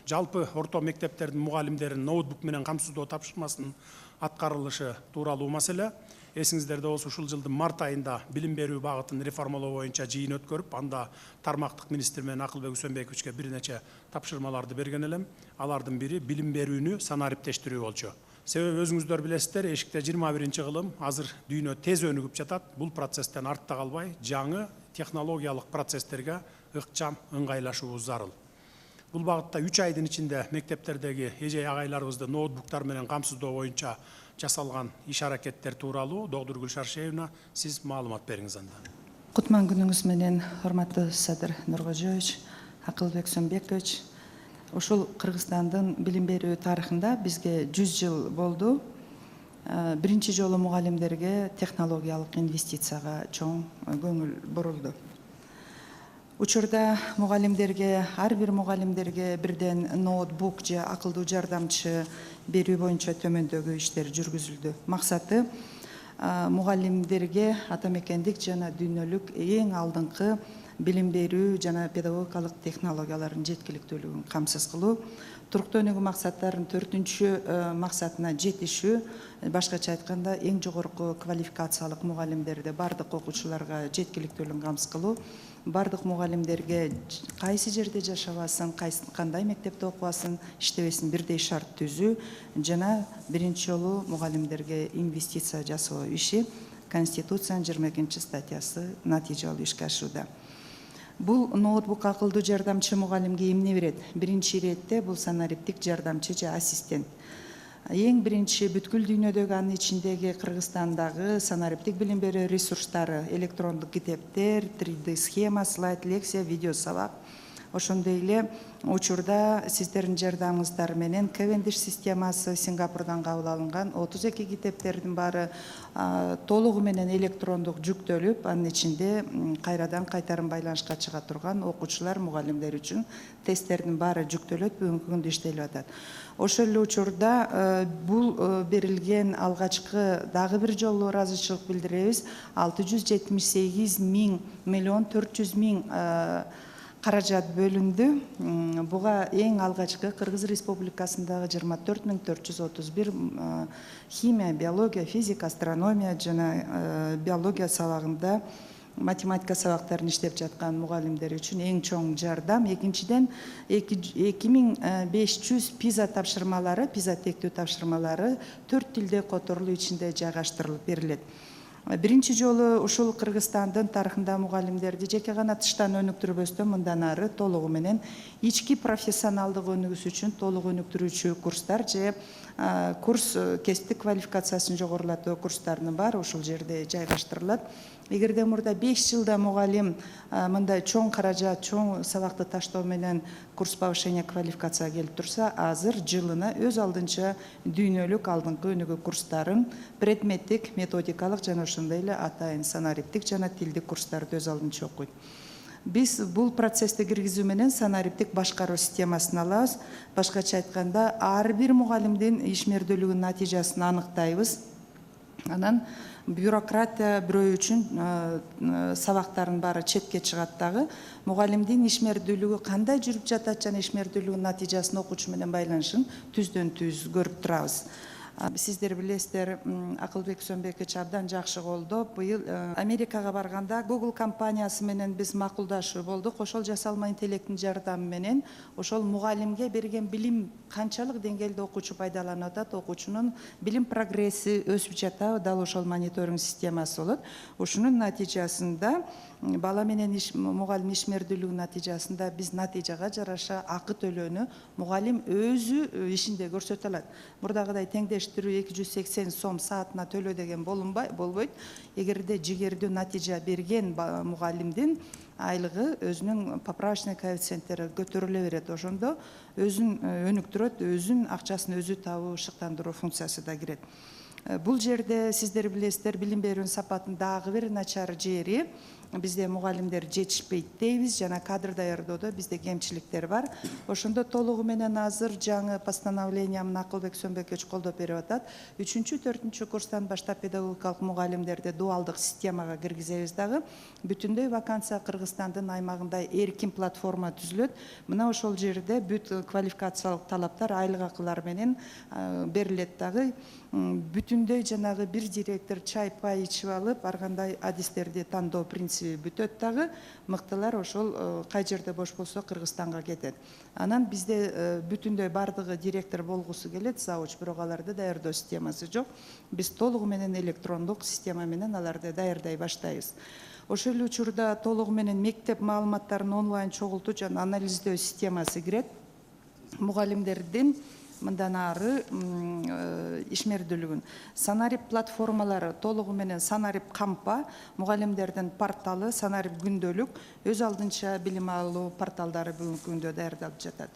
жалпы орто мектептердин мугалимдерин ноутбук менен камсыздоо тапшырмасынын аткарылышы тууралуу маселе. Эсиңиздерде болсо ушул жылдын март айында билим берүү багытын реформалоо боюнча жыйын өткөрүп, анда тармактык министр менен Акылбек Үсөнбековичке бир нече тапшырмаларды берген элем. Алардын бири билим берүүнү санариптештирүү болчу. Себеби өзүңүздөр билесиздер, эшикте 21 кылым азыр дүйнө тез өнүгүп жатат. Бул процесстен артта калбай, жаңы технологиялык процесстерге ыкчам ыңгайлашуу зарыл. Бул багытта 3 айдын ичинде мектептердеги эже агайларыбызды ноутбуктар менен камсыздоо боюнча жасалган иш-аракеттер тууралуу Доғдургүл Шаршеевна, сиз маалымат бериңиз анда. Кутман күнүңүз менен, урматтуу Садыр Нуркожоевич, Акылбек Үсөнбекович. Ушул Кыргызстандын билим берүү тарыхында бизге 100 жыл болду. Биринчи жолу мугалимдерге технологиялык инвестицияга чоң көңүл бурулду. Учурда мугалимдерге, ар бир мугалимдерге бирден ноутбук же акылдуу жардамчы берүү боюнча төмөндөгү иштер жүргүзүлдү. Максаты мугалимдерге атамекендик жана дүйнөлүк эң алдыңкы билим берүү жана педагогикалык технологиялардын жеткиликтүүлүгүн камсыз кылуу, туруктуу өнүгүү максаттарынын 4-чү максатына жетишүү, башкача айтканда эң жогорку квалификациялык мугалимдерди бардык окуучуларга жеткиликтүүлүгүн камсыз кылуу, бардык мугалимдерге кайсы жерде жашабасын, кандай мектепте окубасын, иштебесин бирдей шарт түзүү жана биринчи жолу мугалимдерге инвестиция жасоо иши Конституциянын 22 статьясы натыйжа алуу ишке ашууда. Бул ноутбук акылдуу жардамчы мугалимге эмне берет? Биринчи иретте бул санариптик жардамчы же ассистент. Эң биринчи бүткүл дүйнөдөгү, анын ичиндеги Кыргызстандагы санариптик билим берүү ресурстары, электрондук китептер, 3D схема, слайд, лекция, видео сабак. Ошондой эле учурда сиздердин жардамыңыздар менен Cavendish системасы Сингапурдан кабыл алынган 32 китептердин баары толугу менен электрондук жүктөлүп, анын ичинде кайрадан кайтарым байланышка чыга турган окуучулар, мугалимдер үчүн тесттердин баары жүктөлөт, бүгүнкү күндө иштелип атат. Ошол эле учурда бул берилген алгачкы дагы бир жолу ыраазычылык билдиребиз. 678 миллион 400 миң каражат бөлүндү. Буга эң алгачкы Кыргыз Республикасындагы 24 431 химия, биология, физика, астрономия жана биология сабагында математика сабактарын иштеп жаткан мугалимдер үчүн эң чоң жардам. Экинчиден 2500 пиза тапшырмалары, пиза тектүү тапшырмалары 4 тилде которулуу ичинде жайгаштырылып берилет. Биринчи жолу ушул Кыргызстандын тарыхында мугалимдерди жеке гана тыштан өнүктүрбөстөн мындан ары толугу менен ички профессионалдык өнүгүш үчүн толук өнүктүрүүчү курстар же курс кесиптик квалификациясын жогорулатуу курстарынын баары ушул жерде жайгаштырылат. Эгерде мурда 5 жылда мугалим мындай чоң каражат, чоң сабакты таштоо менен курс повышения квалификацияга келип турса, азыр жылына өз алдынча дүйнөлүк алдыңкы өнүгүү курстарын, предметтик, методикалык жана ошондой эле атайын санариптик жана тилдик курстарды өз алдынча окуйт. Биз бул процессти киргизүү менен санариптик башкаруу системасын алабыз. Башкача айтканда, ар бир мугалимдин ишмердүүлүгүнүн натыйжасын аныктайбыз. Анан бюрократия бирөө үчүн сабактардын баары четке чыгат дагы. Мугалимдин ишмердүүлүгү кандай жүрүп жатат жана ишмердүүлүгүнүн натыйжасын окуучу менен байланышын түздөн түз көрүп турабыз. Сиздер билесиздер, Акылбек Үсөнбекович абдан жакшы колдоп, быйыл Америкага барганда Google компаниясы менен биз макулдашуу болдук. Ошол жасалма интеллекттин жардамы менен ошол мугалимге берген билим канчалык деңгээлде окуучу пайдаланып атат, окуучунун билим прогресси өсүп жатабы, дал ошол мониторинг системасы болот. Ушунун натыйжасында бала менен мугалим ишмердүүлүгүнүн натыйжасында биз натыйжага жараша акы төлөөнү мугалим өзү ишинде көрсөтө алат. Мурдагыдай теңдештирүү 280 сом саатына төлөө деген болбойт. Эгерде жигердүү натыйжа берген мугалимдин айлыгы өзүнүн поправочный коэффициенттери көтөрүлө берет. Ошондо өзүн өнүктүрөт, өзүн акчасын өзү табуу, шыктандыруу функциясы да кирет. Бул жерде сиздер билесиздер, билим берүүнүн сапатынын дагы бир начар жери бизде мугалимдер жетишпейт дейбиз, жана кадр даярдоодо бизде кемчиликтер бар. Ошондо толугу менен азыр жаңы постановлениямды Акылбек Сөнбекович колдоп берип атат. 3-4 курстан баштап педагогикалык мугалимдерди дуалдык системага киргизебиз дагы. Бүтүндөй вакансия Кыргызстандын аймагында эркин платформа түзүлөт. Мына ошол жерде бүт квалификациялык талаптар, айлык акылар менен берилет дагы. Бүтүндөй жанагы бир директор чай пай ичип алып, ар кандай адистерди тандоо принциби бүтөт дагы. Мыктылар ошол кай жерде бош болсо Кыргызстанга кетет. Анан бизде бүтүндөй бардыгы директор болгусу келет, завуч, бирок аларды даярдоо системасы жок. Биз толугу менен электрондук система менен аларды даярдай баштайбыз. Ошол эле учурда толугу менен мектеп маалыматтарын онлайн чогултуу жана анализдөө системасы кирет. Мугалимдердин мындан ары ишмердүүлүгүн Санарип платформалары толугу менен Санарип кампа, мугалимдердин порталы, Санарип күндөлүк, өз алдынча билим алуу порталдары бүгүнкү күндө даярдалып жатат.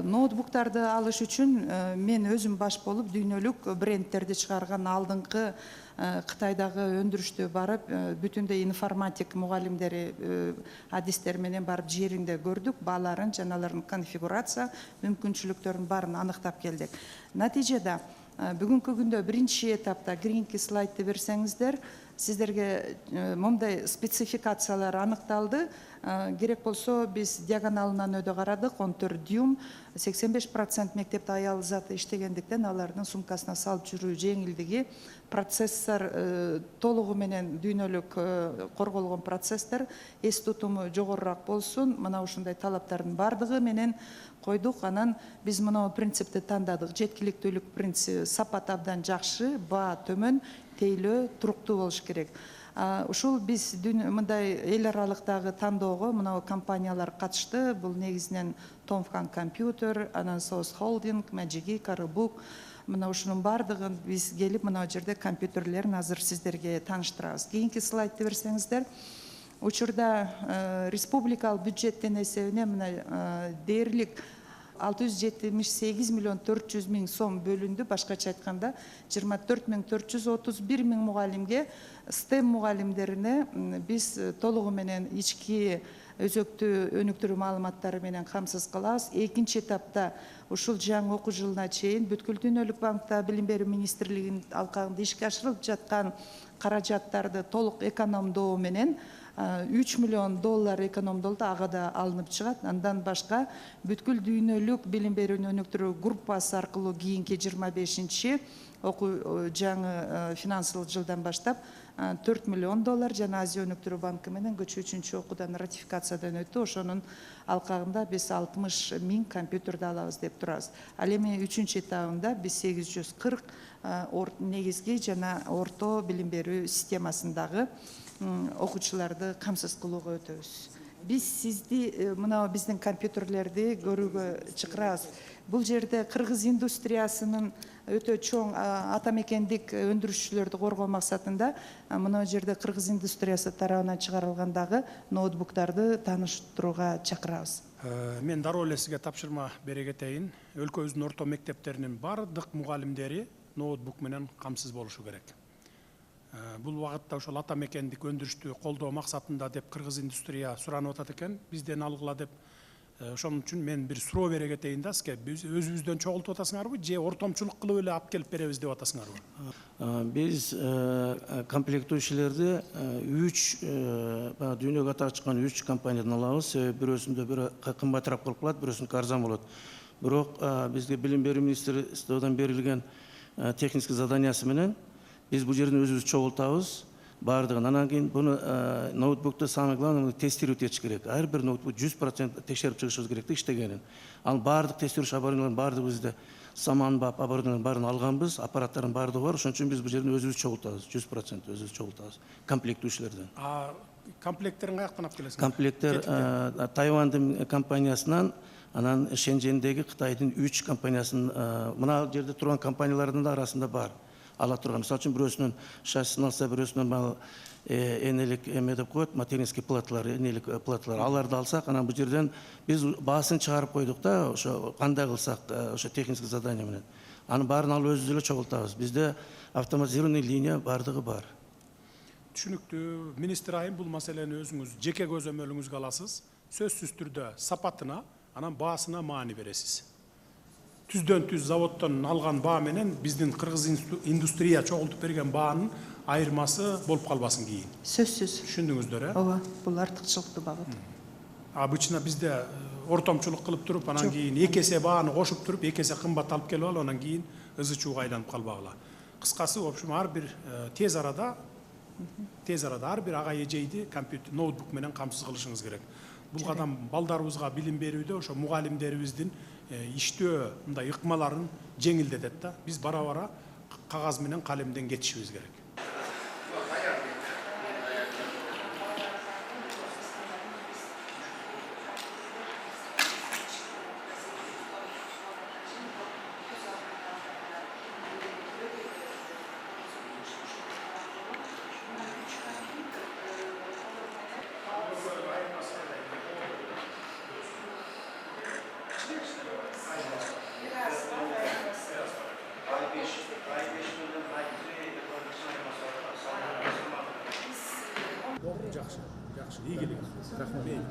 Ноутбуктарды алыш үчүн мен өзүм баш болуп дүйнөлүк брендтерди чыгарган алдыңкы Кытайдагы өндүрүштө барып, бүтүндөй информатик мугалимдери адистер менен барып жеринде көрдүк, бааларын, жаналарын конфигурация мүмкүнчүлүктөрүн баарын аныктап келдик. Натыйжада бүгүнкү күндө биринчи этапта кийинки слайдты берсеңиздер, сиздерге мындай спецификациялар аныкталды. Керек болсо биз диагоналынан өдө карадык, 14 дюйм, 85% мектепте аял заты иштегендиктен алардын сумкасына салып жүрүү жеңилдиги, процессор толугу менен дүйнөлүк корголгон процесстер, эс тутуму жогорураак болсун. Мына ушундай талаптардын бардыгы менен койдук. Анан биз мына принципти тандадык. Жеткиликтүүлүк принципи, сапат абдан жакшы, баа төмөн, тейлөө туруктуу болуш керек. Ушул биз мындай эл аралыктагы тандоого мына компаниялар катышты. Бул негизинен Томфкан компьютер, анан Соус Холдинг, Маджиги, Карыбук. Мына ушунун бардыгын биз келип мына жерде компьютерлерин азыр сиздерге тааныштырабыз. Кийинки слайдты берсеңиздер. Учурда республикалык бюджеттин эсебине мына дээрлик 678 миллион 400 миң сом бөлүндү. Башкача айтканда 24 431 миң мугалимге, STEM мугалимдерине биз толугу менен ички өзөктүү өнүктүрүү маалыматтары менен камсыз кылабыз. Экинчи этапта ушул жаңы окуу жылына чейин бүткүл дүйнөлүк банкта билим берүү министрлигинин алкагында ишке ашырылып жаткан каражаттарды толук экономдоо менен $3 миллион экономдолду, ага да алынып чыгат. Андан башка бүткүл дүйнөлүк билим берүүнү өнүктүрүү группасы аркылуу кийинки 25-чи окуу жаңы финансылык жылдан баштап $4 миллион жана Азия өнүктүрүү банкы менен көчүү окуудан ратификациядан өттү. Ошонун алкагында биз 60 миң компьютерди алабыз деп турабыз. Ал эми 3-чү этабында биз 840 негизги жана орто билим берүү системасындагы окуучуларды камсыз кылууга өтөбүз. Биз сизди мына биздин компьютерлерди көрүүгө чакырабыз. Бул жерде кыргыз индустриясынын өтө чоң атамекендик өндүрүшчүлөрдү коргоо максатында мына жерде кыргыз индустриясы тарабынан чыгарылгандагы ноутбуктарды тааныштырууга чакырабыз. Мен дароо эле сизге тапшырма бере кетейин. Өлкөбүздүн орто мектептеринин бардык мугалимдери ноутбук менен камсыз болушу керек. Бул убакытта ошол атамекендик өндүрүштү колдоо максатында деп кыргыз индустрия суранып атат экен, бизден алгыла деп. Ошон үчүн мен бир суроо бере кетейин да сизге. Биз өзүбүздөн чогултуп атасыңарбы же ортомчулук кылып эле алып келип беребиз деп атасыңарбы? Биз комплектующийлерди 3 дүйнөгө атак чыккан 3 компаниядан алабыз. Бирөөсүндө бири кымбатыраак болуп калат, бирөөсүндө арзан болот. Бирок бизге билим берүү министрлигинен берилген технический заданиясы менен биз бул жерден өзүбүз чогултабыз бардыгын. Анан кийин буну ноутбукту самое главное тестировать этиш керек. Ар бир ноутбук 100% текшерип чыгышыбыз керек иштегенин. Ал бардык тестировщик оборудованиялардын бардыгы бизде саманбап оборудованиялардын баарын алганбыз, аппараттардын бардыгы бар. Ошон үчүн биз бул жерден өзүбүз чогултабыз, 100% өзүбүз чогултабыз. Комплектующийлерден. Комплекттерин каяктан алып келесиңер? Комплекттер Тайвандын компаниясынан, анан Шенжендеги Кытайдын 3 компаниясынын мына жерде турган компаниялардын да арасында бар. Ала турган. Мисалы үчүн бирөөсүнүн шассисин алса, бирөөсүнүн энелик эме деп коет, материнский платалар, энелик платалар. Аларды алсак, анан бул жерден биз баасын чыгарып койдук да, ошо кандай кылсак, ошо технический задание менен. Анын баарын алып өзүбүз эле чогултабыз. Бизде автоматизированный линия бардыгы бар. Түшүнүктүү. Министр айым, бул маселени өзүңүз жеке көзөмөлүңүзгө аласыз. Сөзсүз түрдө сапатына, анан баасына маани бересиз. Түздөн түз заводдон алган баа менен биздин кыргыз индустрия чогултуп берген баанын айырмасы болуп калбасын кийин. Сөзсүз. Түшүндүңүздөр, э? Ооба, бул артыкчылыктуу багыт. Обычно бизде ортомчулук кылып туруп, анан кийин 2 эсе бааны кошуп туруп, 2 эсе кымбат алып келип алып, анан кийин ызы чууга айланып калбагыла. Кыскасы, в общем, ар бир тез арада ар бир ага эжейди компьютер, ноутбук менен камсыз кылышыңыз керек. Бул кадам балдарыбызга билим берүүдө ошо мугалимдерибиздин иштөө мындай ыкмаларын жеңилдетет да. Биз бара кагаз менен калемден кетишибиз керек. Жакшы, жакшы, ийгилик. Рахмат. Мейли.